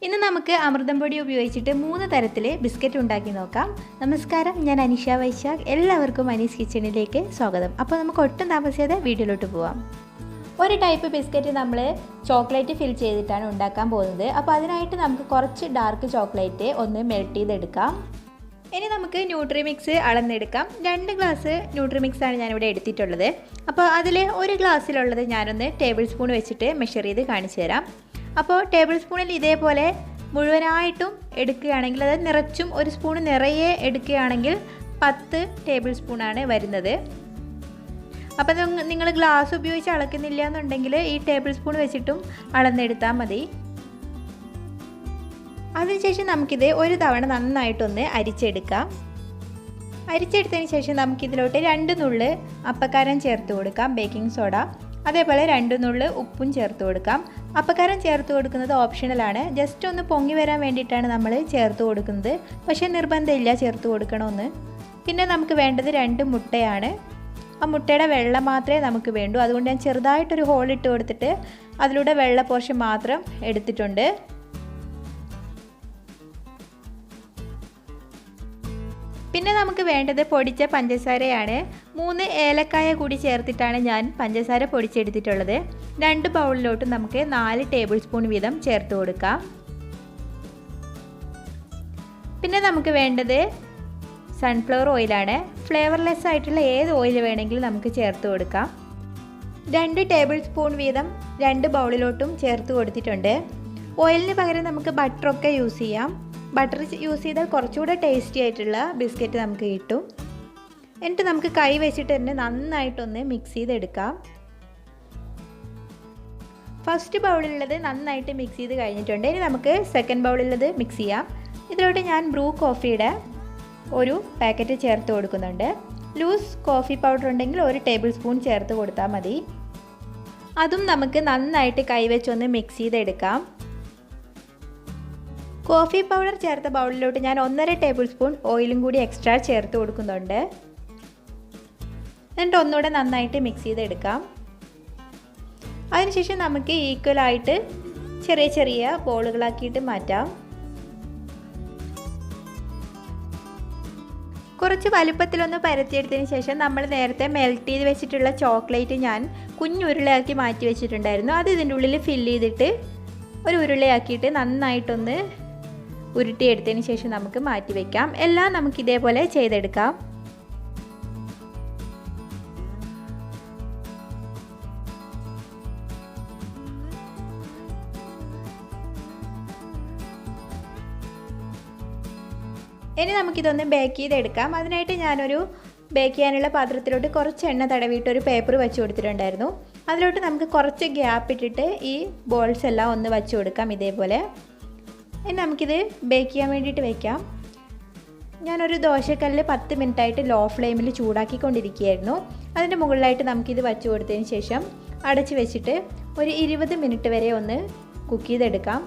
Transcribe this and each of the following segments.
ഇന്ന് നമുക്ക് അമൃതം പൊടി ഉപയോഗിച്ചിട്ട് 3 തരത്തിൽ ബിസ്ക്കറ്റ് ഉണ്ടാക്കി നോക്കാം. നമസ്കാരം, ഞാൻ അനിഷ വൈശാഖ്. എല്ലാവർക്കും അനീസ് കിച്ചണിലേക്ക് സ്വാഗതം. അപ്പോൾ നമുക്ക് ഒട്ടും താമസിയാതെ വീഡിയോയിലോട്ട് പോവാം. ഒരു ടൈപ്പ് ബിസ്ക്കറ്റ് നമ്മൾ ചോക്ലേറ്റ് ഫിൽ ചെയ്തിട്ടാണ് ഉണ്ടാക്കാൻ പോകുന്നത്. അപ്പോൾ അതിനായിട്ട് നമുക്ക് കുറച്ച് ഡാർക്ക് ചോക്ലേറ്റ് ഒന്ന് മെൽറ്റ് ചെയ്തെടുക്കാം. ഇനി നമുക്ക് ന്യൂട്രിമിക്സ് അളന്നെടുക്കാം. 2 ഗ്ലാസ് ന്യൂട്രിമിക്സാണ് ഞാനിവിടെ എടുത്തിട്ടുള്ളത്. അപ്പോൾ അതിൽ ഒരു ഗ്ലാസ്സിലുള്ളത് ഞാനൊന്ന് ടേബിൾ സ്പൂൺ വെച്ചിട്ട് മെഷർ ചെയ്ത് കാണിച്ചു തരാം. അപ്പോൾ ടേബിൾ സ്പൂണിൽ ഇതേപോലെ മുഴുവനായിട്ടും എടുക്കുകയാണെങ്കിൽ, അതായത് നിറച്ചും ഒരു സ്പൂൺ നിറയെ എടുക്കുകയാണെങ്കിൽ 10 ടേബിൾ സ്പൂണാണ് വരുന്നത്. അപ്പോൾ നിങ്ങൾ ഗ്ലാസ് ഉപയോഗിച്ച് അളക്കുന്നില്ല എന്നുണ്ടെങ്കിൽ ഈ ടേബിൾ സ്പൂൺ വെച്ചിട്ടും അളന്നെടുത്താൽ മതി. അതിനുശേഷം നമുക്കിത് ഒരു തവണ നന്നായിട്ടൊന്ന് അരിച്ചെടുക്കാം. അരിച്ചെടുത്തതിന് ശേഷം നമുക്കിതിലോട്ട് 2 നുള്ള് അപ്പക്കാരം ചേർത്ത് കൊടുക്കാം, ബേക്കിംഗ് സോഡ. അതേപോലെ 2 നുള്ള് ഉപ്പും ചേർത്ത് കൊടുക്കാം. അപ്പക്കാരം ചേർത്ത് കൊടുക്കുന്നത് ഓപ്ഷണലാണ്, ജസ്റ്റ് ഒന്ന് പൊങ്ങി വരാൻ വേണ്ടിയിട്ടാണ് നമ്മൾ ചേർത്ത് കൊടുക്കുന്നത്. പക്ഷേ നിർബന്ധമില്ല ചേർത്ത് കൊടുക്കണമെന്ന്. പിന്നെ നമുക്ക് വേണ്ടത് 2 മുട്ടയാണ്. ആ മുട്ടയുടെ വെള്ള മാത്രമേ നമുക്ക് വേണ്ടൂ. അതുകൊണ്ട് ഞാൻ ചെറുതായിട്ടൊരു ഹോൾ ഇട്ട് കൊടുത്തിട്ട് അതിലൂടെ വെള്ള പോർഷൻ മാത്രം എടുത്തിട്ടുണ്ട്. പിന്നെ നമുക്ക് വേണ്ടത് പൊടിച്ച പഞ്ചസാരയാണ്. 3 ഏലക്കായ കൂടി ചേർത്തിട്ടാണ് ഞാൻ പഞ്ചസാര പൊടിച്ചെടുത്തിട്ടുള്ളത്. 2 ബൗളിലോട്ട് നമുക്ക് 4 ടേബിൾ സ്പൂൺ വീതം ചേർത്ത് കൊടുക്കാം. പിന്നെ നമുക്ക് വേണ്ടത് സൺഫ്ലവർ ഓയിലാണ്. ഫ്ലേവർലെസ് ആയിട്ടുള്ള ഏത് ഓയിൽ വേണമെങ്കിലും നമുക്ക് ചേർത്ത് കൊടുക്കാം. 2 ടേബിൾ സ്പൂൺ വീതം 2 ബൗളിലോട്ടും ചേർത്ത് കൊടുത്തിട്ടുണ്ട്. ഓയിലിന് പകരം നമുക്ക് ബട്ടറൊക്കെ യൂസ് ചെയ്യാം. ബട്ടർ യൂസ് ചെയ്താൽ കുറച്ചുകൂടെ ടേസ്റ്റി ആയിട്ടുള്ള ബിസ്ക്കറ്റ് നമുക്ക് കിട്ടും. എന്നിട്ട് നമുക്ക് കൈ വെച്ചിട്ട് തന്നെ നന്നായിട്ടൊന്ന് മിക്സ് ചെയ്തെടുക്കാം. ഫസ്റ്റ് ബൗളിലുള്ളത് നന്നായിട്ട് മിക്സ് ചെയ്ത് കഴിഞ്ഞിട്ടുണ്ട്. ഇനി നമുക്ക് സെക്കൻഡ് ബൗളിലുള്ളത് മിക്സ് ചെയ്യാം. ഇതിലോട്ട് ഞാൻ ബ്രൂ കോഫിയുടെ ഒരു പാക്കറ്റ് ചേർത്ത് കൊടുക്കുന്നുണ്ട്. ലൂസ് കോഫി പൗഡർ ഉണ്ടെങ്കിൽ 1 ടേബിൾ സ്പൂൺ ചേർത്ത് കൊടുത്താൽ മതി. അതും നമുക്ക് നന്നായിട്ട് കൈവച്ചൊന്ന് മിക്സ് ചെയ്തെടുക്കാം. കോഫി പൗഡർ ചേർത്ത ബൗളിലോട്ട് ഞാൻ 1.5 ടേബിൾ സ്പൂൺ ഓയിലും കൂടി എക്സ്ട്രാ ചേർത്ത് കൊടുക്കുന്നുണ്ട്. എന്നിട്ട് ഒന്നുകൂടെ നന്നായിട്ട് മിക്സ് ചെയ്തെടുക്കാം. അതിനുശേഷം നമുക്ക് ഈക്വലായിട്ട് ചെറിയ ചെറിയ ബോളുകളാക്കിയിട്ട് മാറ്റാം. കുറച്ച് വലുപ്പത്തിലൊന്ന് പരത്തിയെടുത്തതിന് ശേഷം നമ്മൾ നേരത്തെ മെൽറ്റ് ചെയ്ത് വെച്ചിട്ടുള്ള ചോക്ലേറ്റ് ഞാൻ കുഞ്ഞുരുളയാക്കി മാറ്റി വെച്ചിട്ടുണ്ടായിരുന്നു. അത് ഇതിൻ്റെ ഉള്ളിൽ ഫില്ല് ചെയ്തിട്ട് ഒരു ഉരുളയാക്കിയിട്ട് നന്നായിട്ടൊന്ന് ഉരുട്ടിയെടുത്തതിന് ശേഷം നമുക്ക് മാറ്റി വയ്ക്കാം. എല്ലാം നമുക്ക് ഇതേപോലെ ചെയ്തെടുക്കാം. ഇനി നമുക്കിതൊന്ന് ബേക്ക് ചെയ്തെടുക്കാം. അതിനായിട്ട് ഞാനൊരു ബേക്ക് ചെയ്യാനുള്ള പാത്രത്തിലോട്ട് കുറച്ച് എണ്ണ തടവിയിട്ട് ഒരു പേപ്പർ വെച്ച് കൊടുത്തിട്ടുണ്ടായിരുന്നു. അതിലോട്ട് നമുക്ക് കുറച്ച് ഗ്യാപ്പ് ഇട്ടിട്ട് ഈ ബോൾസ് എല്ലാം ഒന്ന് വെച്ച് കൊടുക്കാം ഇതേപോലെ. ഇനി നമുക്കിത് ബേക്ക് ചെയ്യാൻ വേണ്ടിയിട്ട് വയ്ക്കാം. ഞാനൊരു ദോശക്കല്ല് 10 മിനിറ്റായിട്ട് ലോ ഫ്ലെയിമിൽ ചൂടാക്കിക്കൊണ്ടിരിക്കുകയായിരുന്നു. അതിൻ്റെ മുകളിലായിട്ട് നമുക്കിത് വച്ച് കൊടുത്തതിന് ശേഷം അടച്ച് വെച്ചിട്ട് ഒരു 20 മിനിറ്റ് വരെ ഒന്ന് കുക്ക് ചെയ്തെടുക്കാം.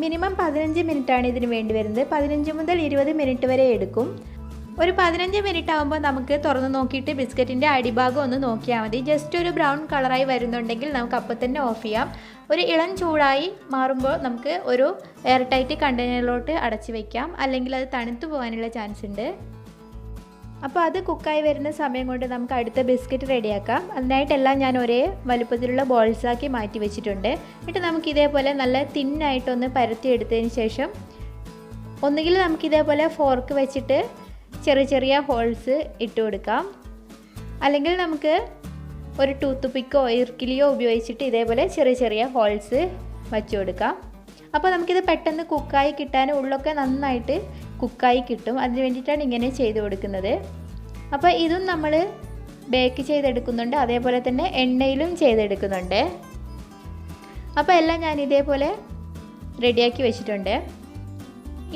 മിനിമം 15 മിനിറ്റാണ് ഇതിന് വേണ്ടി വരുന്നത്. 15 മുതൽ 20 മിനിറ്റ് വരെ എടുക്കും. ഒരു 15 മിനിറ്റ് ആകുമ്പോൾ നമുക്ക് തുറന്ന് നോക്കിയിട്ട് ബിസ്ക്കറ്റിൻ്റെ അടിഭാഗം ഒന്ന് നോക്കിയാൽ മതി. ജസ്റ്റ് ഒരു ബ്രൗൺ കളറായി വരുന്നുണ്ടെങ്കിൽ നമുക്ക് അപ്പം തന്നെ ഓഫ് ചെയ്യാം. ഒരു ഇളം ചൂടായി മാറുമ്പോൾ നമുക്ക് ഒരു എയർ ടൈറ്റ് കണ്ടെയ്നറിലോട്ട് അടച്ച് വയ്ക്കാം, അല്ലെങ്കിൽ അത് തണുത്തു പോകാനുള്ള ചാൻസ് ഉണ്ട്. അപ്പോൾ അത് കുക്കായി വരുന്ന സമയം കൊണ്ട് നമുക്ക് അടുത്ത ബിസ്ക്കറ്റ് റെഡിയാക്കാം. അതിനായിട്ടെല്ലാം ഞാൻ ഒരേ വലുപ്പത്തിലുള്ള ബോൾസാക്കി മാറ്റി വെച്ചിട്ടുണ്ട്. എന്നിട്ട് നമുക്ക് ഇതേപോലെ നല്ല തിന്നായിട്ടൊന്ന് പരത്തിയെടുത്തതിന് ശേഷം ഒന്നുകിൽ നമുക്കിതേപോലെ ഫോർക്ക് വെച്ചിട്ട് ചെറിയ ചെറിയ ഹോൾസ് ഇട്ട് കൊടുക്കാം, അല്ലെങ്കിൽ നമുക്ക് ഒരു ടൂത്ത് പിക്കോ ഇർക്കിലിയോ ഉപയോഗിച്ചിട്ട് ഇതേപോലെ ചെറിയ ചെറിയ ഹോൾസ് വച്ചു കൊടുക്കാം. അപ്പോൾ നമുക്കിത് പെട്ടെന്ന് കുക്കായി കിട്ടാൻ, ഉള്ളൊക്കെ നന്നായിട്ട് കുക്കായി കിട്ടും. അതിന് വേണ്ടിയിട്ടാണ് ഇങ്ങനെ ചെയ്ത് കൊടുക്കുന്നത്. അപ്പോൾ ഇതും നമ്മൾ ബേക്ക് ചെയ്തെടുക്കുന്നുണ്ട്, അതേപോലെ തന്നെ എണ്ണയിലും ചെയ്തെടുക്കുന്നുണ്ട്. അപ്പോൾ എല്ലാം ഞാൻ ഇതേപോലെ റെഡിയാക്കി വെച്ചിട്ടുണ്ട്.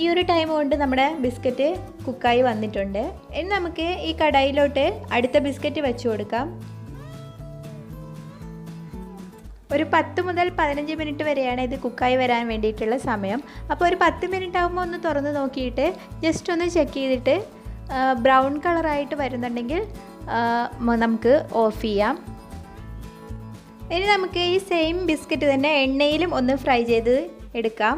ഈ ഒരു ടൈം കൊണ്ട് നമ്മുടെ ബിസ്ക്കറ്റ് കുക്കായി വന്നിട്ടുണ്ട്. ഇനി നമുക്ക് ഈ കടായിലോട്ട് അടുത്ത ബിസ്ക്കറ്റ് വെച്ച് കൊടുക്കാം. ഒരു 10 മുതൽ 15 മിനിറ്റ് വരെയാണ് ഇത് കുക്കായി വരാൻ വേണ്ടിയിട്ടുള്ള സമയം. അപ്പോൾ ഒരു 10 മിനിറ്റ് ആകുമ്പോൾ ഒന്ന് തുറന്ന് നോക്കിയിട്ട് ജസ്റ്റ് ഒന്ന് ചെക്ക് ചെയ്തിട്ട് ബ്രൗൺ കളറായിട്ട് വരുന്നുണ്ടെങ്കിൽ നമുക്ക് ഓഫ് ചെയ്യാം. ഇനി നമുക്ക് ഈ സെയിം ബിസ്ക്കറ്റ് തന്നെ എണ്ണയിലും ഒന്ന് ഫ്രൈ ചെയ്ത് എടുക്കാം.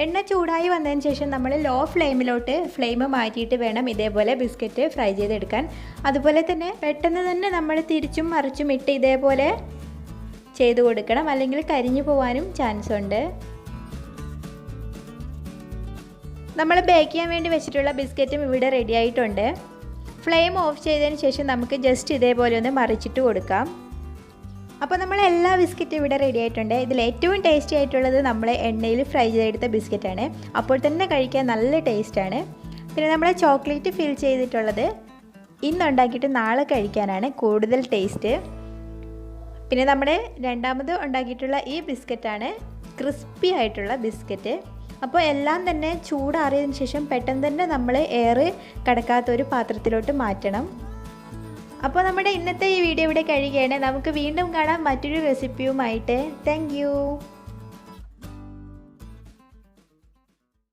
എണ്ണ ചൂടായി വന്നതിന് ശേഷം നമ്മൾ ലോ ഫ്ലെയിമിലോട്ട് ഫ്ലെയിം മാറ്റിയിട്ട് വേണം ഇതേപോലെ ബിസ്ക്കറ്റ് ഫ്രൈ ചെയ്തെടുക്കാൻ. അതുപോലെ തന്നെ പെട്ടെന്ന് തന്നെ നമ്മൾ തിരിച്ചും മറിച്ചും ഇട്ട് ഇതേപോലെ ചെയ്ത് കൊടുക്കണം, അല്ലെങ്കിൽ കരിഞ്ഞു പോകാനും ചാൻസ് ഉണ്ട്. നമ്മൾ ബേക്ക് ചെയ്യാൻ വേണ്ടി വെച്ചിട്ടുള്ള ബിസ്ക്കറ്റും ഇവിടെ റെഡി ആയിട്ടുണ്ട്. ഫ്ലെയിം ഓഫ് ചെയ്തതിന് ശേഷം നമുക്ക് ജസ്റ്റ് ഇതേപോലെ ഒന്ന് മറിച്ചിട്ട് കൊടുക്കാം. അപ്പോൾ നമ്മൾ എല്ലാ ബിസ്ക്കറ്റും ഇവിടെ റെഡി ആയിട്ടുണ്ട്. ഇതിൽ ഏറ്റവും ടേസ്റ്റി ആയിട്ടുള്ളത് നമ്മൾ എണ്ണയിൽ ഫ്രൈ ചെയ്തെടുത്ത ബിസ്ക്കറ്റാണ്. അപ്പോൾ തന്നെ കഴിക്കാൻ നല്ല ടേസ്റ്റാണ്. പിന്നെ നമ്മൾ ചോക്ലേറ്റ് ഫിൽ ചെയ്തിട്ടുള്ളത് ഇന്നുണ്ടാക്കിയിട്ട് നാളെ കഴിക്കാനാണ് കൂടുതൽ ടേസ്റ്റ്. പിന്നെ നമ്മുടെ രണ്ടാമത് ഉണ്ടാക്കിയിട്ടുള്ള ഈ ബിസ്ക്കറ്റാണ് ക്രിസ്പി ആയിട്ടുള്ള ബിസ്ക്കറ്റ്. അപ്പോൾ എല്ലാം തന്നെ ചൂടാറിയതിന് ശേഷം പെട്ടെന്ന് തന്നെ നമ്മൾ എയർ കടക്കാത്തൊരു പാത്രത്തിലോട്ട് മാറ്റണം. അപ്പോൾ നമ്മുടെ ഇന്നത്തെ ഈ വീഡിയോ ഇവിടെ കഴിയുകയാണ്. നമുക്ക് വീണ്ടും കാണാം മറ്റൊരു റെസിപ്പിയുമായിട്ട്. Thank you.